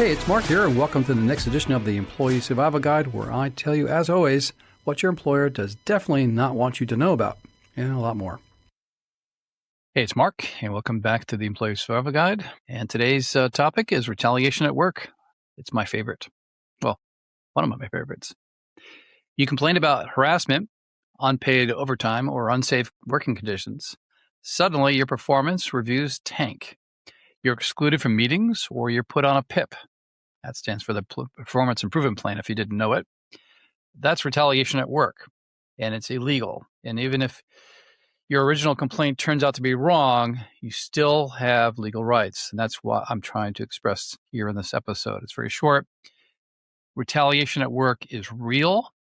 Hey, it's Mark here, and welcome to the next edition of the Employee Survival Guide, where I tell you, as always, what your employer does definitely not want you to know about, and a lot more. Hey, it's Mark, and welcome back to the Employee Survival Guide. And today's topic is retaliation at work. It's my favorite. Well, one of my favorites. You complain about harassment, unpaid overtime, or unsafe working conditions. Suddenly, your performance reviews tank. You're excluded from meetings, or you're put on a PIP. That stands for the Performance Improvement Plan, if you didn't know it. That's retaliation at work, and it's illegal. And even if your original complaint turns out to be wrong, you still have legal rights. And that's what I'm trying to express here in this episode. It's very short. Retaliation at work is real.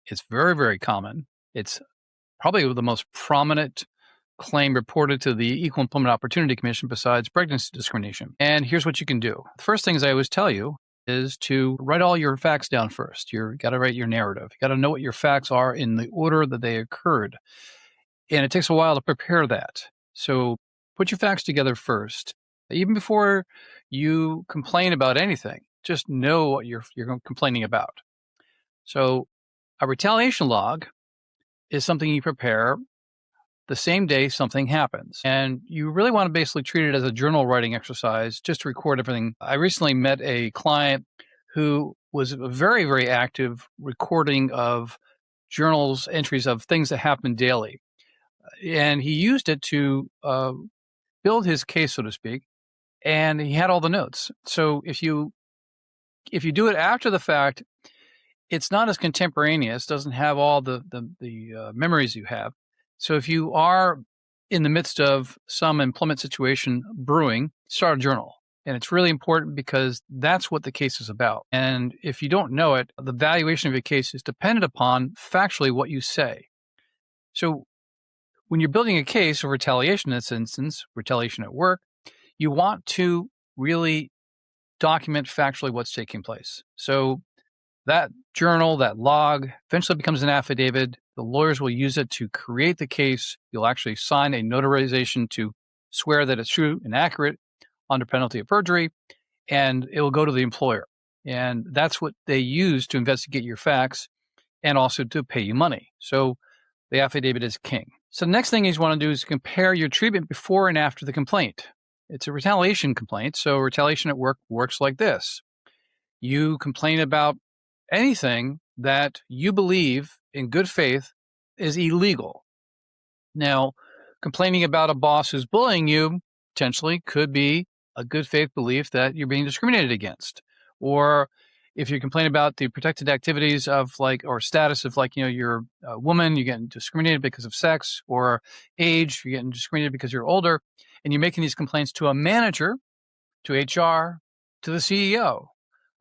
It's very, very common. It's probably the most prominent claim reported to the Equal Employment Opportunity Commission besides pregnancy discrimination. And here's what you can do. The first things I always tell you is to write all your facts down first. You got to write your narrative. You got to know what your facts are in the order that they occurred. And it takes a while to prepare that. So put your facts together first. Even before you complain about anything, just know what you're complaining about. So a retaliation log is something you prepare the same day something happens. And you really want to basically treat it as a journal writing exercise, just to record everything. I recently met a client who was very, very active recording of journals, entries of things that happen daily. And he used it to build his case, so to speak, and he had all the notes. So if you do it after the fact, it's not as contemporaneous, doesn't have all the memories you have. So if you are in the midst of some employment situation brewing, start a journal. And it's really important because that's what the case is about. And if you don't know it, the valuation of your case is dependent upon factually what you say. So when you're building a case of retaliation, in this instance, retaliation at work, you want to really document factually what's taking place. So that journal, that log, eventually becomes an affidavit. The lawyers will use it to create the case. You'll actually sign a notarization to swear that it's true and accurate under penalty of perjury, and it will go to the employer. And that's what they use to investigate your facts and also to pay you money. So the affidavit is king. So the next thing you want to do is compare your treatment before and after the complaint. It's a retaliation complaint, so retaliation at work works like this. You complain about anything that you believe in good faith is illegal. Now, complaining about a boss who's bullying you potentially could be a good faith belief that you're being discriminated against. Or if you complain about the protected activities of or status of you're a woman, you're getting discriminated because of sex, or age, you're getting discriminated because you're older, and you're making these complaints to a manager, to HR, to the CEO.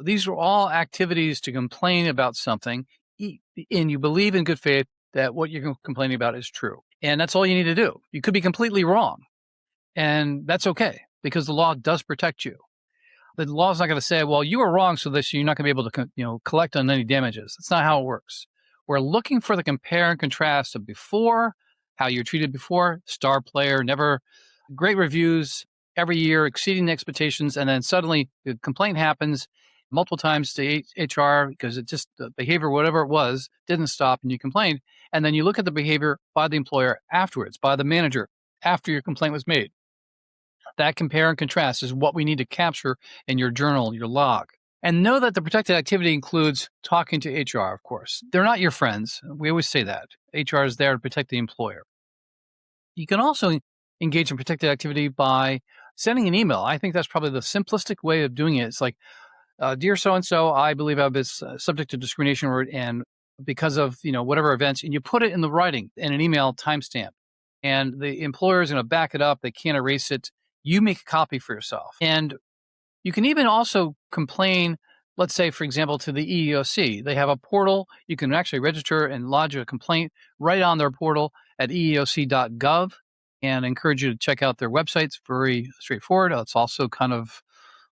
These are all activities to complain about something, and you believe in good faith that what you're complaining about is true. And that's all you need to do. You could be completely wrong, and that's okay because the law does protect you. The law is not going to say, well, you were wrong, so you're not going to be able to collect on any damages. That's not how it works. We're looking for the compare and contrast of before, how you're treated before, star player, never great reviews every year, exceeding the expectations, and then suddenly the complaint happens multiple times to HR because it just, the behavior, whatever it was, didn't stop and you complained. And then you look at the behavior by the employer afterwards, by the manager, after your complaint was made. That compare and contrast is what we need to capture in your journal, your log. And know that the protected activity includes talking to HR, of course. They're not your friends. We always say that. HR is there to protect the employer. You can also engage in protected activity by sending an email. I think that's probably the simplistic way of doing it. It's like, dear so-and-so, I believe I was subject to discrimination and because of, whatever events, and you put it in the writing in an email timestamp. And the employer is going to back it up. They can't erase it. You make a copy for yourself. And you can even also complain, let's say, for example, to the EEOC. They have a portal. You can actually register and lodge a complaint right on their portal at eeoc.gov, and I encourage you to check out their website. It's very straightforward. It's also kind of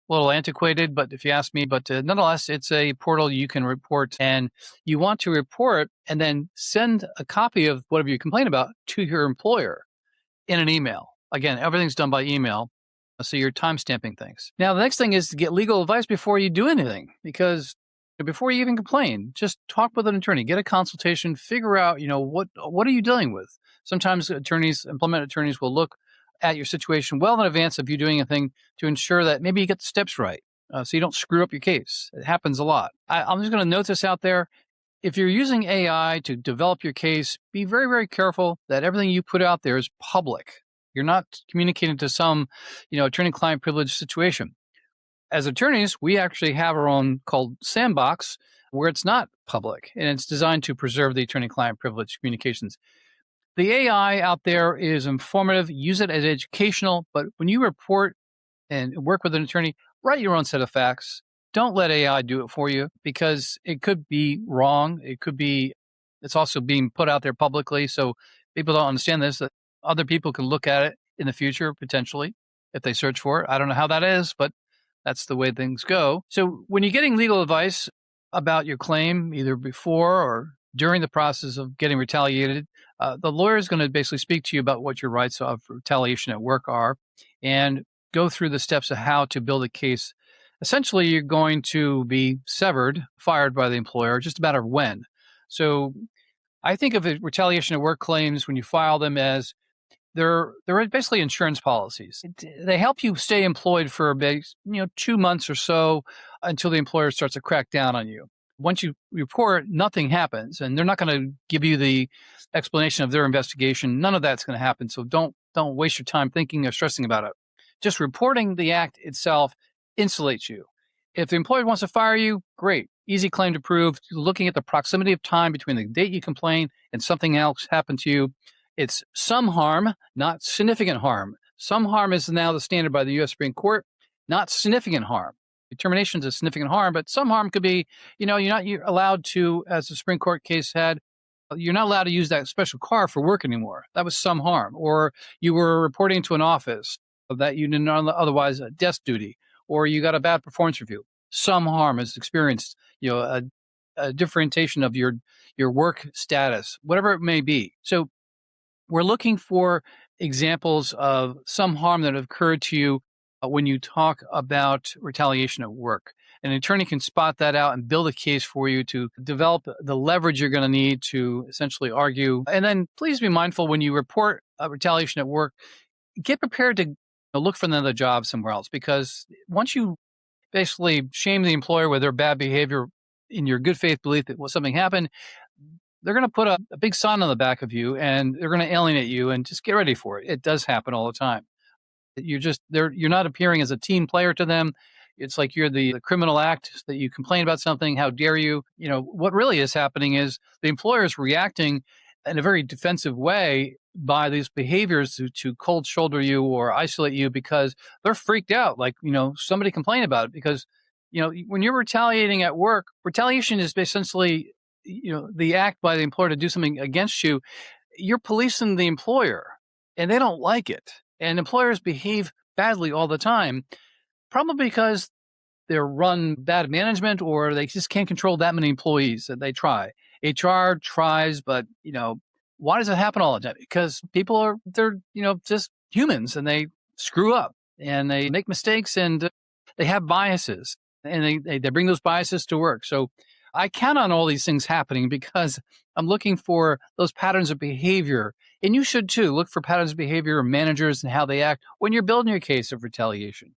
a little antiquated, but if you ask me, but nonetheless, it's a portal you can report, and you want to report and then send a copy of whatever you complain about to your employer in an email. Again, everything's done by email. So you're time stamping things. Now, the next thing is to get legal advice before you do anything, because before you even complain, just talk with an attorney, get a consultation, figure out, what are you dealing with? Sometimes employment attorneys will look at your situation well in advance of you doing anything to ensure that maybe you get the steps right. So you don't screw up your case. It happens a lot. I'm just going to note this out there. If you're using AI to develop your case, be very, very careful that everything you put out there is public. You're not communicating to some, attorney-client privilege situation. As attorneys, we actually have our own called sandbox where it's not public, and it's designed to preserve the attorney-client privilege communications. The AI out there is informative. Use it as educational, but when you report and work with an attorney, write your own set of facts. Don't let AI do it for you, because it could be wrong. It's also being put out there publicly. So people don't understand this, that other people can look at it in the future, potentially, if they search for it. I don't know how that is, but that's the way things go. So when you're getting legal advice about your claim, either before or during the process of getting retaliated, the lawyer is going to basically speak to you about what your rights of retaliation at work are and go through the steps of how to build a case. Essentially, you're going to be fired by the employer, just a matter of when. So I think of retaliation at work claims when you file them as they're basically insurance policies. They help you stay employed for about 2 months or so until the employer starts to crack down on you. Once you report, nothing happens, and they're not going to give you the explanation of their investigation. None of that's going to happen. So don't waste your time thinking or stressing about it. Just reporting the act itself insulates you. If the employer wants to fire you, great. Easy claim to prove. Looking at the proximity of time between the date you complain and something else happened to you, it's some harm, not significant harm. Some harm is now the standard by the U.S. Supreme Court, not significant harm. Determination is a significant harm, but some harm could be, you're allowed to, as the Supreme Court case had, you're not allowed to use that special car for work anymore. That was some harm. Or you were reporting to an office that you didn't otherwise desk duty, or you got a bad performance review. Some harm is experienced, a differentiation of your work status, whatever it may be. So we're looking for examples of some harm that occurred to you when you talk about retaliation at work. An attorney can spot that out and build a case for you to develop the leverage you're going to need to essentially argue. And then please be mindful when you report retaliation at work, get prepared to look for another job somewhere else, because once you basically shame the employer with their bad behavior in your good faith belief that something happened, they're going to put a big sign on the back of you and they're going to alienate you, and just get ready for it. It does happen all the time. You're not appearing as a team player to them. It's like you're the criminal act that you complain about something. How dare you? What really is happening is the employer is reacting in a very defensive way by these behaviors to cold shoulder you or isolate you, because they're freaked out. Like, somebody complained about it, because, when you're retaliating at work, retaliation is essentially, the act by the employer to do something against you. You're policing the employer and they don't like it. And employers behave badly all the time, probably because they're run bad management, or they just can't control that many employees that they try. HR tries, but, why does it happen all the time? Because people they're just humans, and they screw up and they make mistakes, and they have biases, and they bring those biases to work. So I count on all these things happening because I'm looking for those patterns of behavior. And you should too. Look for patterns of behavior of managers and how they act when you're building your case of retaliation.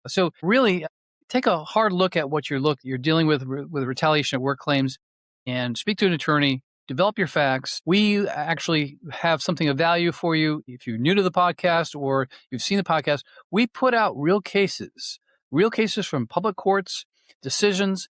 So really take a hard look at what you're dealing with retaliation at work claims, and speak to an attorney. Develop your facts. We actually have something of value for you. If you're new to the podcast or you've seen the podcast, we put out real cases from public courts, decisions,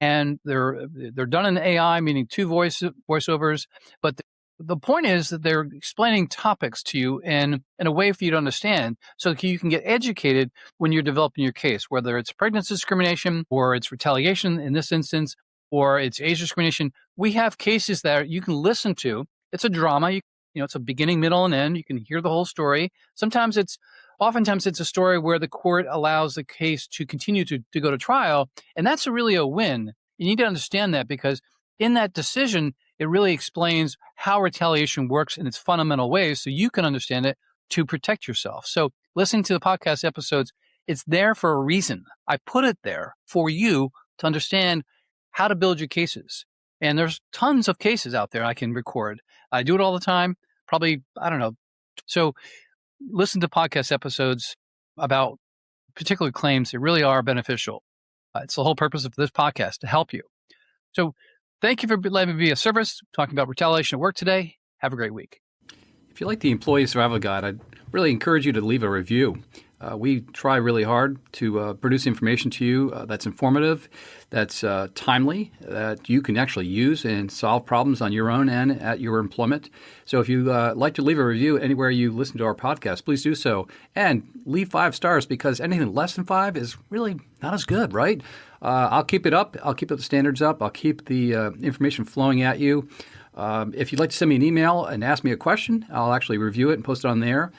and they're done in AI, meaning two voiceovers. But the point is that they're explaining topics to you in a way for you to understand, so that you can get educated when you're developing your case, whether it's pregnancy discrimination or it's retaliation in this instance, or it's age discrimination. We have cases that you can listen to. It's a drama. It's a beginning, middle, and end. You can hear the whole story. Oftentimes it's a story where the court allows the case to continue to go to trial. And that's really a win. You need to understand that, because in that decision, it really explains how retaliation works in its fundamental ways, so you can understand it to protect yourself. So listening to the podcast episodes, it's there for a reason. I put it there for you to understand how to build your cases. And there's tons of cases out there I can record. I do it all the time, probably, I don't know. So listen to podcast episodes about particular claims. They really are beneficial. It's the whole purpose of this podcast, to help you. So thank you for letting me be of service, talking about retaliation at work today. Have a great week. If you like the Employee Survival Guide, I'd really encourage you to leave a review. We try really hard to produce information to you that's informative, that's timely, that you can actually use and solve problems on your own and at your employment. So if you like to leave a review anywhere you listen to our podcast, please do so. And leave 5 stars, because anything less than 5 is really not as good, right? I'll keep it up. I'll keep the standards up. I'll keep the information flowing at you. If you'd like to send me an email and ask me a question, I'll actually review it and post it on there.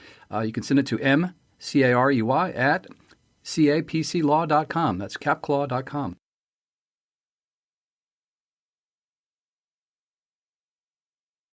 You can send it to mcarey@capclaw.com. That's capclaw.com.